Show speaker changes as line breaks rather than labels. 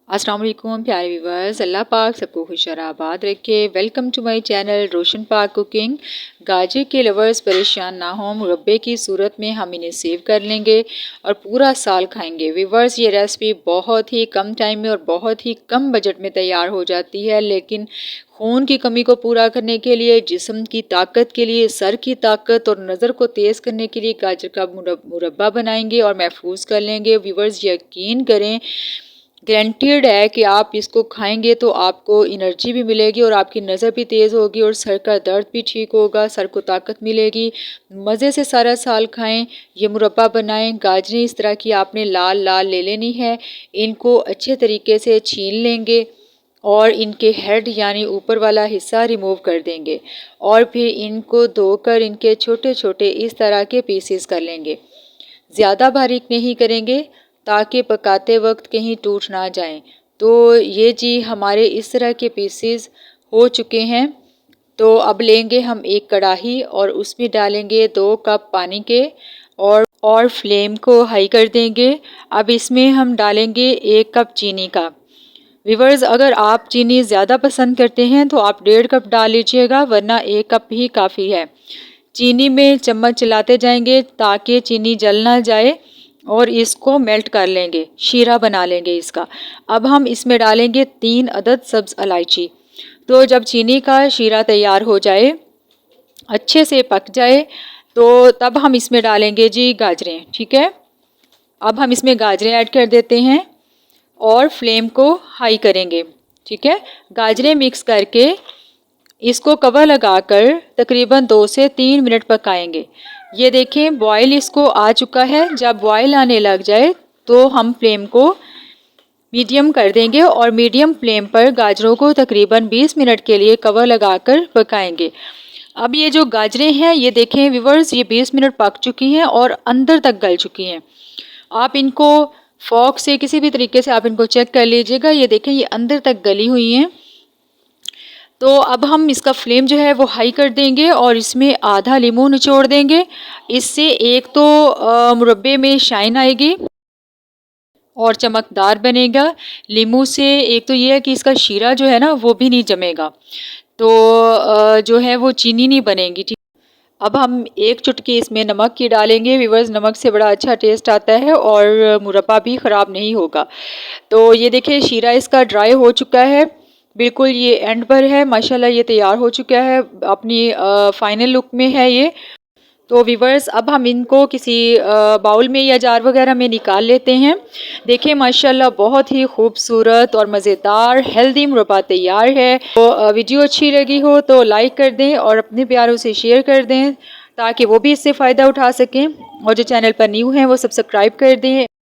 अस्सलाम वालेकुम प्यारे व्यूवर्स, अल्लाह पाक सबको खुश और आबाद रखे। वेलकम टू माय चैनल रोशन पाक कुकिंग। गाजर के लवर्स परेशान ना हो, मुरब्बे की सूरत में हम इन्हें सेव कर लेंगे और पूरा साल खाएंगे। व्यूवर्स, ये रेसिपी बहुत ही कम टाइम में और बहुत ही कम बजट में तैयार हो जाती है, लेकिन खून की कमी को पूरा करने के लिए, जिस्म की ताकत के लिए, सर की ताकत और नज़र को तेज़ करने के लिए गाजर का मुरब्बा बनाएंगे और महफूज कर लेंगे। व्यूवर्स, यकीन करें, गारंटीड है कि आप इसको खाएंगे तो आपको एनर्जी भी मिलेगी और आपकी नज़र भी तेज़ होगी और सर का दर्द भी ठीक होगा, सर को ताकत मिलेगी। मज़े से सारा साल खाएं, ये मुरब्बा बनाएं। गाजरें इस तरह की आपने लाल लाल ले लेनी है, इनको अच्छे तरीके से छील लेंगे और इनके हेड यानी ऊपर वाला हिस्सा रिमूव कर देंगे और फिर इनको धोकर इनके छोटे छोटे इस तरह के पीसेस कर लेंगे। ज़्यादा बारीक नहीं करेंगे ताकि पकाते वक्त कहीं टूट ना जाएं। तो ये जी हमारे इस तरह के पीसेस हो चुके हैं। तो अब लेंगे हम एक कढ़ाई और उसमें डालेंगे 2 कप पानी के और फ्लेम को हाई कर देंगे। अब इसमें हम डालेंगे 1 कप चीनी का। व्यूअर्स, अगर आप चीनी ज़्यादा पसंद करते हैं तो आप 1.5 कप डाल लीजिएगा, वरना 1 कप ही काफ़ी है। चीनी में चम्मच चलाते जाएंगे ताकि चीनी जल ना जाए और इसको मेल्ट कर लेंगे, शीरा बना लेंगे इसका। अब हम इसमें डालेंगे 3 अदद सब्ज़ इलायची। तो जब चीनी का शीरा तैयार हो जाए, अच्छे से पक जाए, तो तब हम इसमें डालेंगे जी गाजरें। ठीक है, अब हम इसमें गाजरें ऐड कर देते हैं और फ्लेम को हाई करेंगे। ठीक है, गाजरें मिक्स करके इसको कवर लगाकर तकरीबन 2 से 3 मिनट पकाएंगे। ये देखें, बॉयल इसको आ चुका है। जब बॉयल आने लग जाए तो हम फ्लेम को मीडियम कर देंगे और मीडियम फ्लेम पर गाजरों को तकरीबन 20 मिनट के लिए कवर लगाकर पकाएंगे। अब ये जो गाजरें हैं, ये देखें व्यूअर्स, ये 20 मिनट पक चुकी हैं और अंदर तक गल चुकी हैं। आप इनको फोक से किसी भी तरीके से आप इनको चेक कर लीजिएगा। ये देखें, ये अंदर तक गली हुई हैं। तो अब हम इसका फ्लेम जो है वो हाई कर देंगे और इसमें आधा लीमू निचोड़ देंगे। इससे एक तो मुरब्बे में शाइन आएगी और चमकदार बनेगा। लीमू से एक तो ये है कि इसका शीरा जो है ना वो भी नहीं जमेगा, तो जो है वो चीनी नहीं बनेगी। ठीक, अब हम 1 चुटकी इसमें नमक की डालेंगे। व्यूअर्स, नमक से बड़ा अच्छा टेस्ट आता है और मुरब्बा भी ख़राब नहीं होगा। तो ये देखिए, शीरा इसका ड्राई हो चुका है, बिल्कुल ये एंड पर है। माशाल्लाह ये तैयार हो चुका है, अपनी फाइनल लुक में है ये। तो व्यूअर्स, अब हम इनको किसी बाउल में या जार वगैरह में निकाल लेते हैं। देखिए माशाल्लाह बहुत ही खूबसूरत और मज़ेदार हेल्दी मुरब्बा तैयार है। तो वीडियो अच्छी लगी हो तो लाइक कर दें और अपने प्यारों से शेयर कर दें ताकि वो भी इससे फ़ायदा उठा सकें, और जो चैनल पर न्यू हैं वो सब्सक्राइब कर दें।